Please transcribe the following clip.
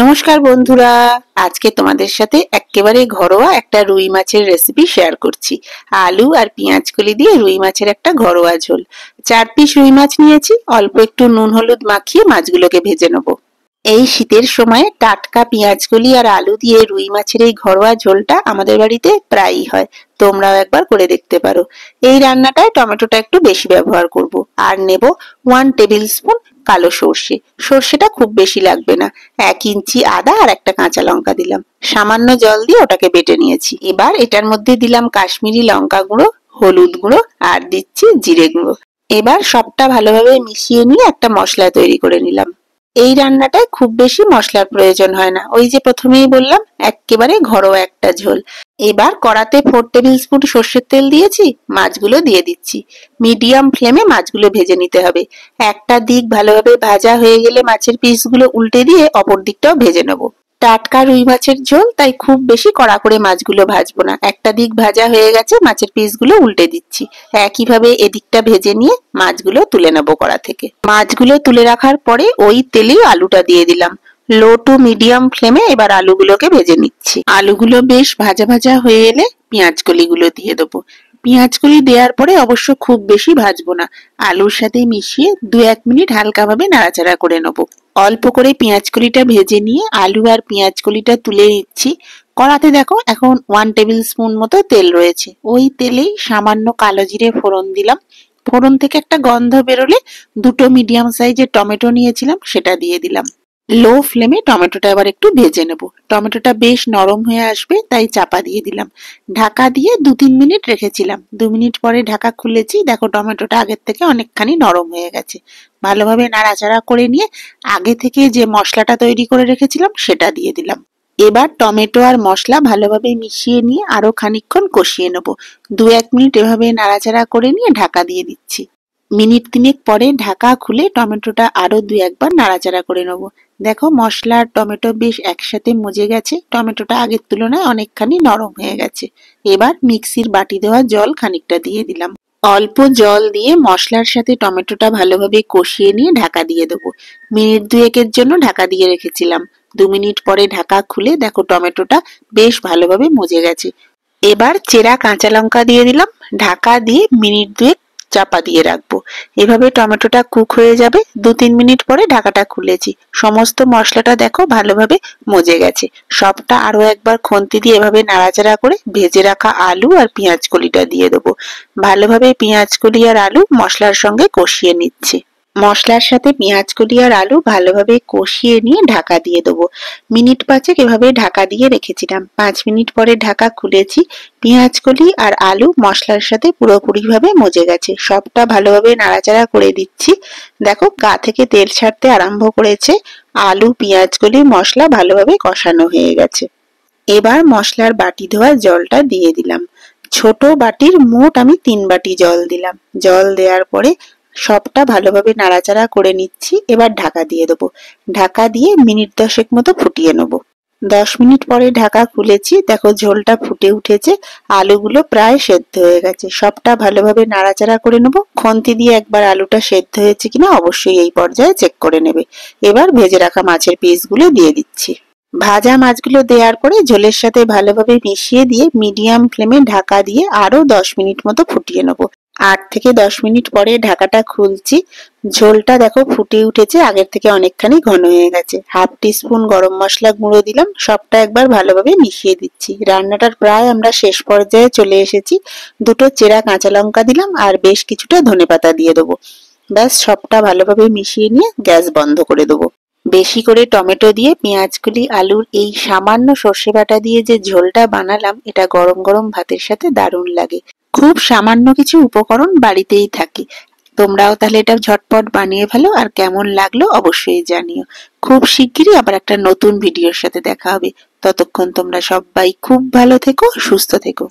নমস্কার বন্ধুরা, আজকে তোমাদের সাথে একেবারে ঘরোয়া একটা রুই মাছের রেসিপি শেয়ার করছি। আলু আর পেঁয়াজ কলি দিয়ে রুই মাছের একটা ঘরোয়া ঝোল। 4 পিস রুই মাছ নিয়েছি, অল্প একটু নুন হলুদ মাখিয়ে মাছগুলোকে ভেজে নেব। এই শীতের সময় টাটকা পেঁয়াজ কলি আর আলু দিয়ে রুই মাছের এই ঘরোয়া ঝোলটা আমাদের বাড়িতে প্রায়ই হয়। তোমরাও একবার করে দেখতে পারো। এই রান্নাটায় টমেটোটা একটু বেশি ব্যবহার করব। আর নেব 1 টেবিল স্পুন কালো সর্ষে। সর্ষেটা খুব বেশি লাগবে না। 1 ইঞ্চি আদা আর একটা কাঁচা লঙ্কা দিলাম। সামান্য জল দিয়ে ওটাকে বেটে নিয়েছি। এবার এটার মধ্যে দিলাম কাশ্মীরি লঙ্কা গুঁড়ো, হলুদ গুঁড়ো আর দিচ্ছি জিরে গুঁড়ো। এবার সবটা ভালোভাবে মিশিয়ে নিয়ে একটা মশলা তৈরি করে নিলাম। এই রান্নাটায় খুব বেশি মশলার প্রয়োজন হয় না, ওই যে প্রথমেই বললাম একেবারে ঘরোয়া একটা ঝোল। এবার কড়াতে 4 টেবিল স্পুন সর্ষের তেল দিয়েছি, মাছগুলো দিয়ে দিচ্ছি। মিডিয়াম ফ্লেমে মাছগুলো ভেজে নিতে হবে। একটা দিক ভালোভাবে ভাজা হয়ে গেলে মাছের পিসগুলো উল্টে দিয়ে অপর দিকটাও ভেজে নেব। টাটকা রুই মাছের ঝোল, তাই খুব বেশি কড়া করে মাছগুলো ভাজবো না। একটা দিক ভাজা হয়ে গেছে, মাছের পিসগুলো উল্টে দিচ্ছি। একইভাবে এদিকটা ভেজে নিয়ে মাছগুলো তুলে নেবো কড়া থেকে। মাছগুলো তুলে রাখার পরে ওই তেলেই আলুটা দিয়ে দিলাম। লো টু মিডিয়াম ফ্লেমে এবার আলুগুলোকে ভেজে নিচ্ছি। আলুগুলো বেশ ভাজা ভাজা হয়ে এলে পেঁয়াজ কলিগুলো দিয়ে দেবো। পেঁয়াজ কলি দেওয়ার পরে অবশ্য খুব বেশি ভাজবো না, আলুর সাথে মিশিয়ে 2-1 মিনিট হালকাভাবে নাড়াচাড়া করে নেবো। অল্প করে পেঁয়াজ কলিটা ভেজে নিয়ে আলু আর পেঁয়াজ কলিটা তুলে নিচ্ছি। কড়াতে দেখো এখন 1 টেবিল স্পুন মতো তেল রয়েছে। ওই তেলেই সামান্য কালো জিরে ফোড়ন দিলাম। ফোড়ন থেকে একটা গন্ধ বেরোলে 2টো মিডিয়াম সাইজের টমেটো নিয়েছিলাম, সেটা দিয়ে দিলাম। লো ফ্লেমে টমেটোটা এবার একটু ভেজে নেব। টমেটোটা বেশ নরম হয়ে আসবে, তাই চাপা দিয়ে দিলাম। ঢাকা দিয়ে 2-3 মিনিট রেখেছিলাম। 2 মিনিট পরে ঢাকা খুলেছি, দেখো টমেটোটা আগের থেকে অনেকখানি নরম হয়ে গেছে। ভালোভাবে নাড়াচাড়া করে নিয়ে আগে থেকে যে মশলাটা তৈরি করে রেখেছিলাম সেটা দিয়ে দিলাম। এবার টমেটো আর মশলা ভালোভাবে মিশিয়ে নিয়ে আরো খানিকক্ষণ কষিয়ে নেব। 2-1 মিনিট এভাবে নাড়াচাড়া করে নিয়ে ঢাকা দিয়ে দিচ্ছি। মিনিট 3 পরে ঢাকা খুলে টমেটোটা আরো 2-1 বার নাড়াচাড়া করে নেব। দেখো মশলা আর টমেটো বেশ একসাথে মজে গেছে, টমেটোটা আগের তুলনায় অনেকখানি নরম হয়ে গেছে। এবার মিক্সির বাটি দেওয়া জল খানিকটা দিয়ে দিলাম। অল্প জল দিয়ে মশলার সাথে টমেটোটা ভালোভাবে কষিয়ে নিয়ে ঢাকা দিয়ে দেবো। মিনিট 2-1 জন্য ঢাকা দিয়ে রেখেছিলাম। 2 মিনিট পরে ঢাকা খুলে দেখো টমেটোটা বেশ ভালোভাবে মজে গেছে। এবার চেরা কাঁচা লঙ্কা দিয়ে দিলাম। ঢাকা দিয়ে মিনিট 2 চাপা দিয়ে রাখবো। এভাবে টমেটোটা কুক হয়ে যাবে। 2-3 মিনিট পরে ঢাকাটা খুলেছি। সমস্ত মশলাটা দেখো ভালোভাবে মজে গেছে। সবটা আরো একবার খুন্তি দিয়ে এভাবে নাড়াচাড়া করে ভেজে রাখা আলু আর পেঁয়াজ কলিটা দিয়ে দেবো। ভালোভাবে পেঁয়াজ কলি আর আলু মশলার সঙ্গে কষিয়ে নিচ্ছি। মশলার সাথে পেঁয়াজ কলি আর আলু ভালোভাবে কষিয়ে নিয়ে ঢাকা দিয়ে দেবো। মিনিট 5 এভাবে ঢাকা দিয়ে রেখেছিলাম। 5 মিনিট পরে ঢাকা খুলেছি। পেঁয়াজ কলি আর আলু মশলার সাথে পুরোপুরিভাবে মজে গেছে। সবটা ভালোভাবে নাড়াচাড়া করে দিচ্ছি। দেখো গা থেকে তেল ছাড়তে আরম্ভ করেছে। আলু পেঁয়াজ কলি মশলা ভালোভাবে কষানো হয়ে গেছে। এবার মশলার বাটি ধোয়া জলটা দিয়ে দিলাম। ছোট বাটির মোট আমি 3 বাটি জল দিলাম। জল দেওয়ার পরে সবটা ভালোভাবে নাড়াচাড়া করে নিচ্ছি। এবার ঢাকা দিয়ে দেবো। ঢাকা দিয়ে মিনিট 10 মতো ফুটিয়ে নেব। 10 মিনিট পরে ঢাকা খুলেছি। দেখো ঝোলটা ফুটে উঠেছে। আলুগুলো প্রায় সেদ্ধ হয়ে গেছে। সবটা ভালোভাবে নাড়াচাড়া করে নেব। খুন্তি দিয়ে একবার আলুটা সেদ্ধ হয়েছে কিনা অবশ্যই এই পর্যায়ে চেক করে নেবে। এবার ভেজে রাখা মাছের পিসগুলো দিয়ে দিচ্ছি। ভাজা মাছগুলো দেওয়ার পরে ঝোলের সাথে ভালোভাবে মিশিয়ে দিয়ে মিডিয়াম ফ্লেমে ঢাকা দিয়ে আরো 10 মিনিট মতো ফুটিয়ে নেব। 8 থেকে 10 মিনিট পরে ঢাকাটা খুলছি। ঝোলটা দেখো ফুটে উঠেছে, আগের থেকে অনেকখানি ঘন হয়ে গেছে। হাফ টিস্পুন গরম মশলা গুঁড়ো দিলাম। সবটা একবার ভালোভাবে মিশিয়ে দিচ্ছি। রান্নাটার প্রায় আমরা শেষ পর্যায়ে চলে এসেছি। 2টো চেরা কাঁচা লঙ্কা দিলাম আর বেশ কিছুটা ধনেপাতা দিয়ে দেবো। ব্যাস সবটা ভালোভাবে মিশিয়ে নিয়ে গ্যাস বন্ধ করে দেবো। বেশি করে টমেটো দিয়ে পেঁয়াজ কলি আলুর এই সামান্য সর্ষে বাটা দিয়ে যে ঝোলটা বানালাম, এটা গরম গরম ভাতের সাথে দারুণ লাগে। খুব সামান্য কিছু উপকরণ বাড়িতেই থাকে। তোমরাও তাহলে এটা ঝটপট বানিয়ে ফেলো, আর কেমন লাগলো অবশ্যই জানিও। খুব শিগগিরই আবার একটা নতুন ভিডিওর সাথে দেখা হবে। ততক্ষণ তোমরা সবাই খুব ভালো থেকো, সুস্থ থেকো।